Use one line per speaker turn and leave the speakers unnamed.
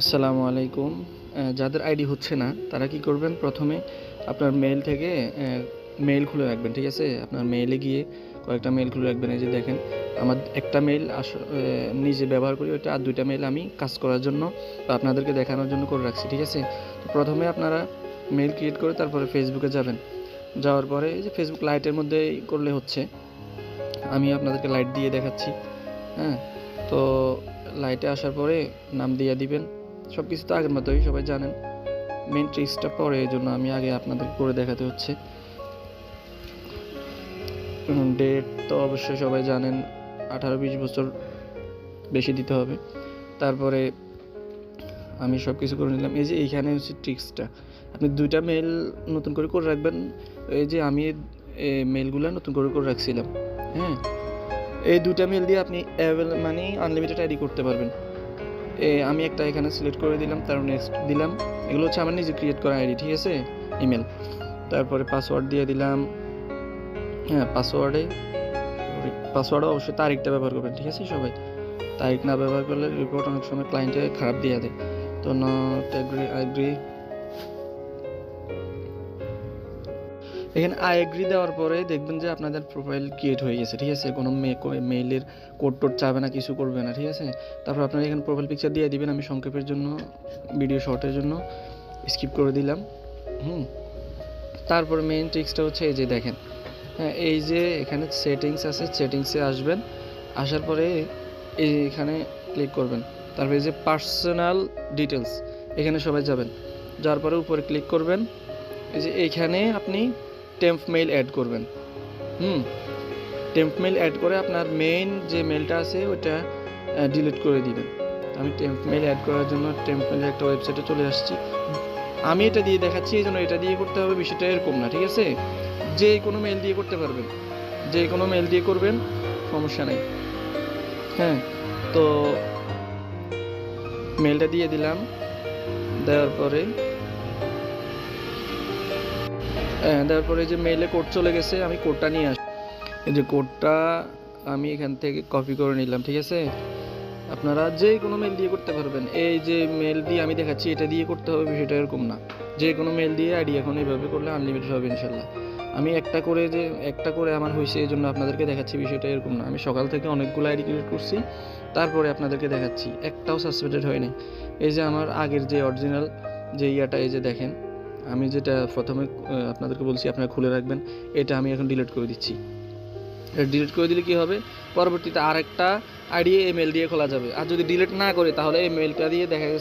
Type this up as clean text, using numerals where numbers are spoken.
আসসালামু আলাইকুম। যাদের আইডি হচ্ছে না তারা কি করবেন, প্রথমে আপনার মেইল থেকে মেইল খুলে রাখবেন, ঠিক আছে? আপনার মেইলে গিয়ে কয়েকটা মেইল খুলে রাখবেন। এই যে দেখেন, আমার একটা মেইল নিজে ব্যবহার করি ওইটা, আর 2টা মেইল আমি কাজ করার জন্য বা আপনাদেরকে দেখানোর জন্য করে রাখছি, ঠিক আছে? তো প্রথমে আপনারা মেইল ক্রিয়েট করে তারপরে ফেসবুকে যাবেন। যাওয়ার পরে এই যে ফেসবুক লাইটের মধ্যে করলে হচ্ছে, আমি আপনাদেরকে লাইট দিয়ে দেখাচ্ছি। হ্যাঁ, তো লাইটে আসার পরে নাম দিয়ে দিবেন। সব কিছু তো আগের মতোই সবাই জানেন, মেন ট্রিক্সটা পরে, এই জন্য আমি আগে আপনাদের করে দেখাতে হচ্ছে। ডেট তো অবশ্যই সবাই জানেন, 18-20 বছর বেশি দিতে হবে। তারপরে আমি সব কিছু করে নিলাম। এই যে এইখানে হচ্ছে ট্রিক্সটা, আপনি 2টা মেল নতুন করে করে রাখবেন। এই যে আমি মেলগুলো নতুন করে করে রাখছিলাম। হ্যাঁ, এই 2টা মেল দিয়ে আপনি মানে আনলিমিটেড আইডি করতে পারবেন। আমি একটা এখানে সিলেক্ট করে দিলাম, তারপর নেক্সট দিলাম। এগুলো হচ্ছে আমার নিজে ক্রিয়েট করা আইডি, ঠিক আছে? ইমেল। তারপরে পাসওয়ার্ড দিয়ে দিলাম। হ্যাঁ, পাসওয়ার্ডে অবশ্যই তারিখটা ব্যবহার করবেন, ঠিক আছে? সবাই তারিখ না ব্যবহার করলে রিপোর্ট অনেক সময় ক্লায়েন্টে খারাপ দিয়ে দেয়। তো নট এগ্রি, এখানে আই এগ্রি দেওয়ার পরে দেখবেন যে আপনাদের প্রোফাইল ক্রিয়েট হয়ে গেছে, ঠিক আছে? কোনো মেইলের কোড টোড চাবে না, কিছু করবে না, ঠিক আছে? তারপর আপনারা এখানে প্রোফাইল পিকচার দিয়ে দিবেন। আমি সংক্ষেপের জন্য, ভিডিও শর্টের জন্য স্কিপ করে দিলাম। তারপর মেইন ট্রিক্সটা হচ্ছে এই যে দেখেন, হ্যাঁ, এই যে এখানে সেটিংস আছে, সেটিংসে আসবেন। আসার পরে এইখানে ক্লিক করবেন। তারপরে এই যে পার্সোনাল ডিটেলস, এখানে সবাই যাবেন। যাওয়ার পরে উপরে ক্লিক করবেন। এই যে এইখানে আপনি টেম্প মেইল অ্যাড করবেন। টেম্প মেইল অ্যাড করে আপনার মেইন যে মেইলটা আছে ওইটা ডিলিট করে দিবেন। আমি টেম্প মেইল অ্যাড করার জন্য টেম্প মেইলের একটা ওয়েবসাইটে চলে আসছি। আমি এটা দিয়ে দেখাচ্ছি, এই জন্য এটা দিয়ে করতে হবে, বিষয়টা এরকম না, ঠিক আছে? যে কোনো মেইল দিয়ে করতে পারবেন, যে কোনো মেইল দিয়ে করবেন, সমস্যা নাই। হ্যাঁ, তো মেইলটা দিয়ে দিলাম। দেওয়ার পরে যে মেইলে কোড চলে গেছে, আমি কোডটা নিয়ে আসি। এই যে কোডটা আমি এখান থেকে কপি করে নিলাম, ঠিক আছে? আপনারা যে কোনো মেল দিয়ে করতে পারবেন। এই যে মেল দিয়ে আমি দেখাচ্ছি, এটা দিয়ে করতে হবে, বিষয়টা এরকম না। যে কোনো মেল দিয়ে আইডি এখন এইভাবে করলে আনলিমিটেড হবে ইনশাল্লাহ। আমি একটা করে আমার হয়েছে, এই জন্য আপনাদেরকে দেখাচ্ছি, বিষয়টা এরকম না। আমি সকাল থেকে অনেকগুলো আইডি ক্রিয়েট করছি, তারপরে আপনাদেরকে দেখাচ্ছি, একটাও সাসপেন্ডেড হয়নি। এই যে আমার আগের যে অরিজিনাল যে ইয়াটা, এই যে দেখেন, আমি যেটা প্রথমে আপনাদেরকে বলছি আপনারা খুলে রাখবেন, এটা আমি এখন ডিলিট করে দিচ্ছি। ডিলিট করে দিলে কি হবে, পরবর্তীতে আরেকটা আইডি এই মেল দিয়ে খোলা যাবে। আর যদি ডিলিট না করে, তাহলে এই মেলটা দিয়ে দেখা গেছে